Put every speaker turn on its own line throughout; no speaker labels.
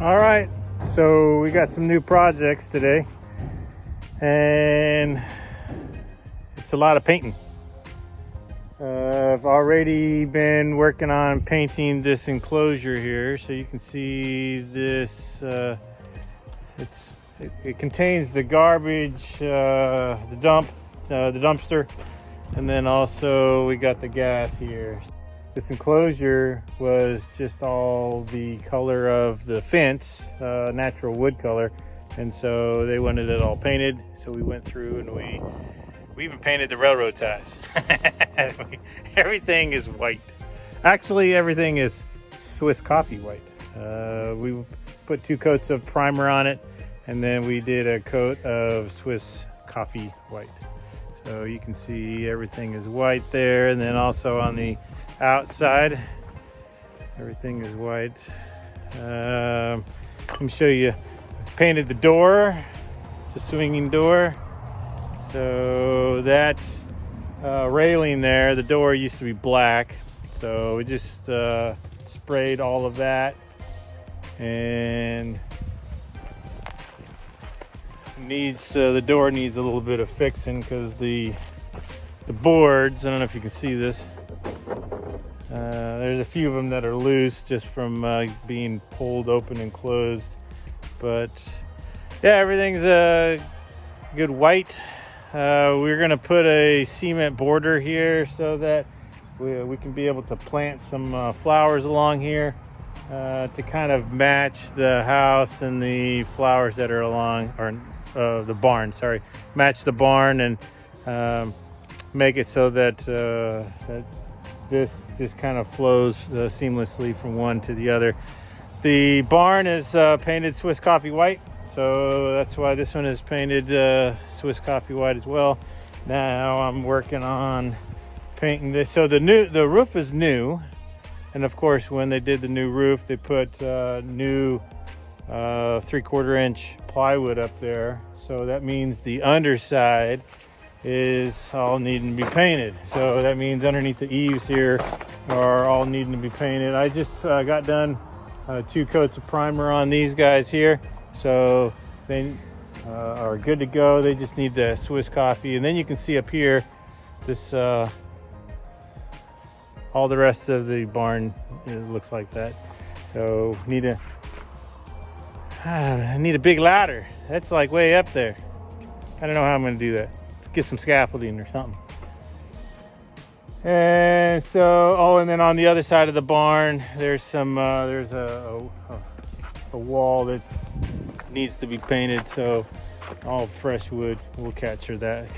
All right, so we got some new projects today, and it's a lot of painting. I've already been working on painting this enclosure here, so you can see this. It contains the garbage, the dumpster, and then also we got the gas here. This enclosure was just all the color of the fence, natural wood color, and so they wanted it all painted. So we went through and we even painted the railroad ties. Everything is white. Actually, everything is Swiss coffee white. We put 2 coats of primer on it, and then we did a coat of Swiss coffee white. So you can see everything is white there, and then also on the outside everything is white. Let me show you. Painted the door. It's a swinging door. So that railing there, the door used to be black, so we just sprayed all of that, and the door needs a little bit of fixing because the boards, I don't know if you can see this, there's a few of them that are loose just from being pulled open and closed. But yeah, everything's a good white. We're gonna put a cement border here so that we can be able to plant some flowers along here to kind of match the house and the flowers that are along, or the barn, sorry, match the barn, and make it so that that this just kind of flows seamlessly from one to the other. The barn is painted Swiss coffee white, so that's why this one is painted Swiss coffee white as well. Now I'm working on painting this. So the roof is new, and of course when they did the new roof, they put new 3/4 inch plywood up there. So that means the underside is all needing to be painted. So that means underneath the eaves here are all needing to be painted. I just got done 2 coats of primer on these guys here, so they are good to go. They just need the Swiss coffee, and then you can see up here this all the rest of the barn, it looks like that. So I need a big ladder. That's like way up there. I don't know how I'm gonna do that. Get some scaffolding or something. And so, and then on the other side of the barn, there's some there's a wall that needs to be painted. So all fresh wood will capture that.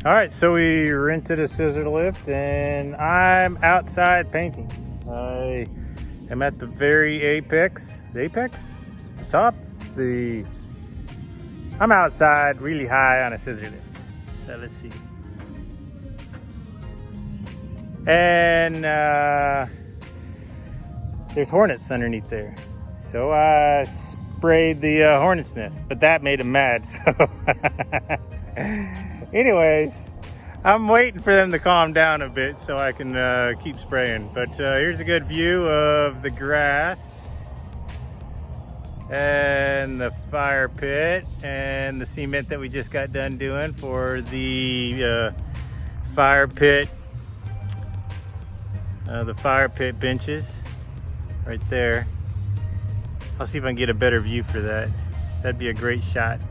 All right, so we rented a scissor lift, and I'm outside painting. I am at the very apex, the top. I'm outside really high on a scissor lift. So let's see. And there's hornets underneath there. So I sprayed the hornet's nest, but that made them mad, so. Anyways, I'm waiting for them to calm down a bit so I can keep spraying. But here's a good view of the grass and the fire pit and the cement that we just got done doing for the fire pit benches right there. I'll see if I can get a better view for that. That'd be a great shot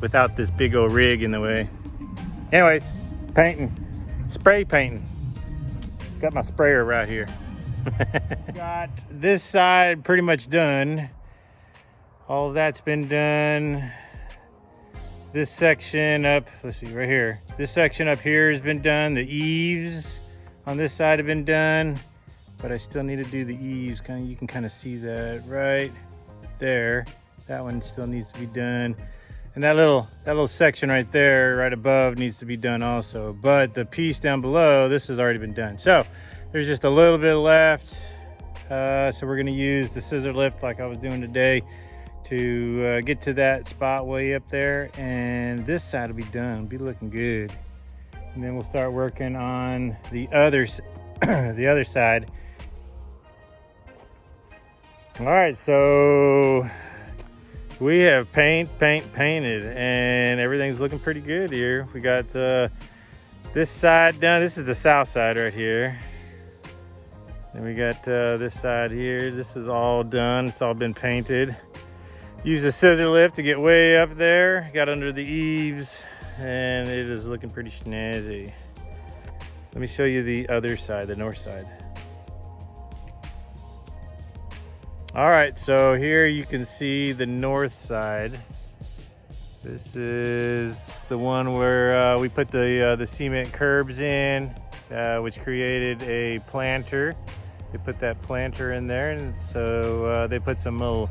without this big old rig in the way. Anyways, painting, spray painting. Got my sprayer right here. Got this side pretty much done. All of that's been done. This section up, let's see, right here. This section up here has been done. The eaves on this side have been done, but I still need to do the eaves. You can kind of see that right there. That one still needs to be done. And that little section right there, right above, needs to be done also. But the piece down below, this has already been done. So there's just a little bit left. So we're gonna use the scissor lift like I was doing today to get to that spot way up there. And this side will be done, be looking good. And then we'll start working on the other, the other side. All right, so we have painted, and everything's looking pretty good here. We got this side done. This is the south side right here. Then we got this side here. This is all done. It's all been painted. Used a scissor lift to get way up there. Got under the eaves, and it is looking pretty snazzy. Let me show you the other side, the north side. All right, so here you can see the north side. This is the one where we put the cement curbs in, which created a planter. They put that planter in there, and so they put some little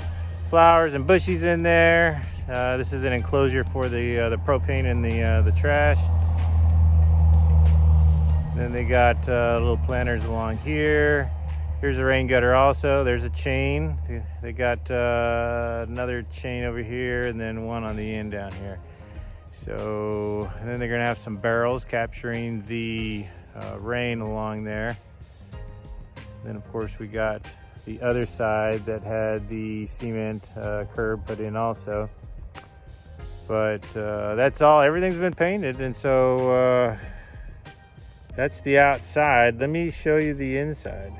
flowers and bushes in there. This is an enclosure for the propane and the trash. Then they got little planters along here. Here's a rain gutter also. There's a chain. They got another chain over here and then one on the end down here. So, and then they're gonna have some barrels capturing the rain along there. Then of course we got the other side that had the cement curb put in also. But that's all, everything's been painted, and so that's the outside. Let me show you the inside.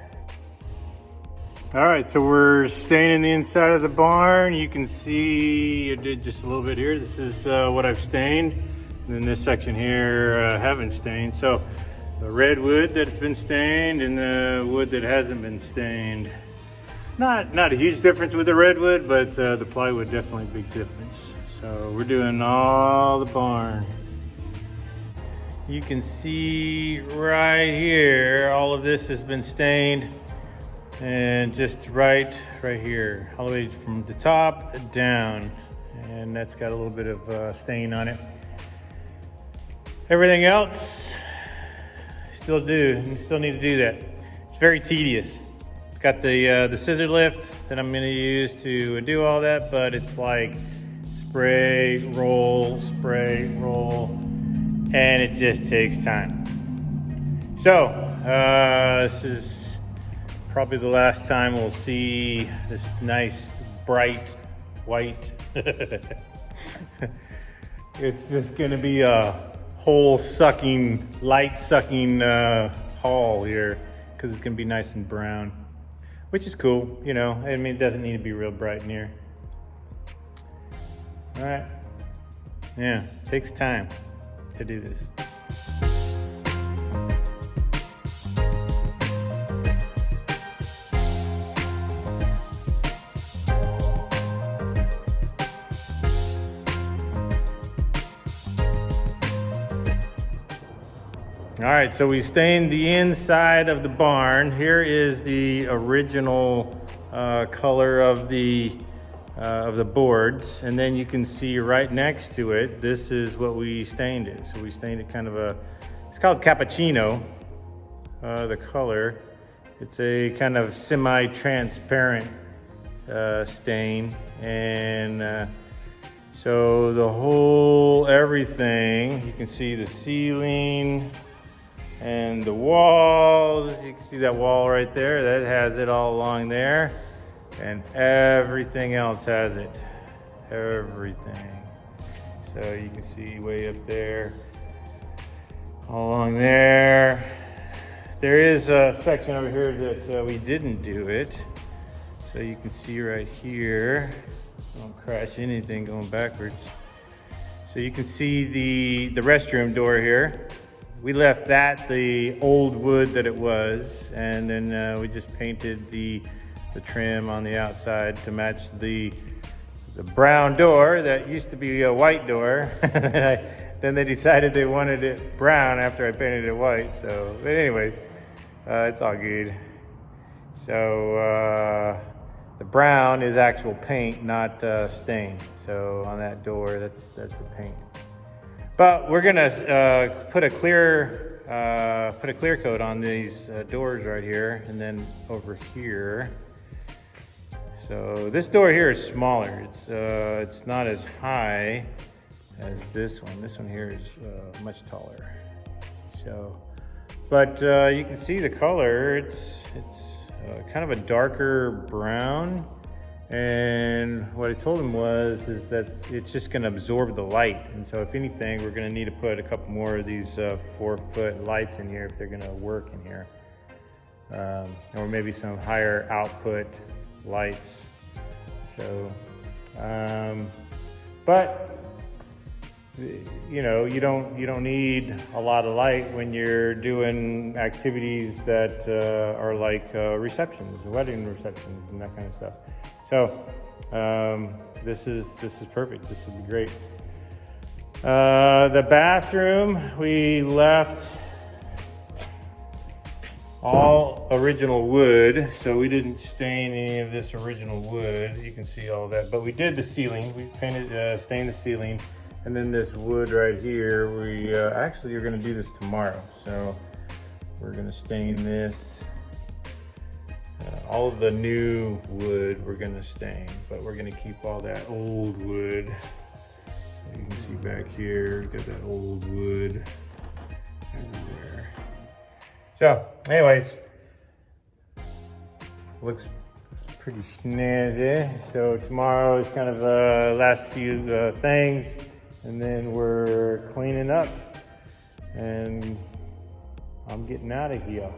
All right, so we're staining the inside of the barn. You can see I did just a little bit here. This is what I've stained. And then this section here I haven't stained. So the red wood that's been stained and the wood that hasn't been stained. Not a huge difference with the redwood, but the plywood definitely a big difference. So we're doing all the barn. You can see right here, all of this has been stained. And just right here, all the way from the top down, and that's got a little bit of stain on it. Everything else, still need to do that. It's very tedious. It's got the scissor lift that I'm going to use to do all that, but it's like spray, roll, and it just takes time. So this is probably the last time we'll see this nice bright white. It's just gonna be a hole sucking, light sucking hall here, because it's gonna be nice and brown, which is cool, you know. I mean, it doesn't need to be real bright in here. All right, yeah, it takes time to do this. All right, so we stained the inside of the barn. Here is the original color of the boards, and then you can see right next to it, this is what we stained it. So we stained it kind of it's called cappuccino, the color. It's a kind of semi-transparent stain, and so the whole everything, you can see the ceiling and the walls. You can see that wall right there, that has it all along there, and everything else has it, everything. So you can see way up there, all along there. There is a section over here that we didn't do it. So you can see right here, don't crash anything going backwards. So you can see the restroom door here. we left that the old wood that it was, and then we just painted the trim on the outside to match the brown door that used to be a white door. Then they decided they wanted it brown after I painted it white. So, but anyways, it's all good. So the brown is actual paint, not stain. So on that door, that's the paint. But we're gonna put a clear coat on these doors right here, and then over here. So this door here is smaller. It's not as high as this one. This one here is much taller. So, but you can see the color. It's kind of a darker brown. And what I told him is that it's just going to absorb the light. And so if anything, we're going to need to put a couple more of these 4-foot lights in here if they're going to work in here. Or maybe some higher output lights. So, but you know, you don't need a lot of light when you're doing activities that are like receptions, wedding receptions, and that kind of stuff. So this is perfect. This will be great. The bathroom, we left all original wood, so we didn't stain any of this original wood. You can see all that, but we did the ceiling. We painted, stained the ceiling, and then this wood right here. We actually are going to do this tomorrow, so we're going to stain this. All of the new wood we're going to stain, but we're going to keep all that old wood. So you can see back here, we've got that old wood everywhere. So, anyways, looks pretty snazzy. So tomorrow is kind of the last few things, and then we're cleaning up, and I'm getting out of here.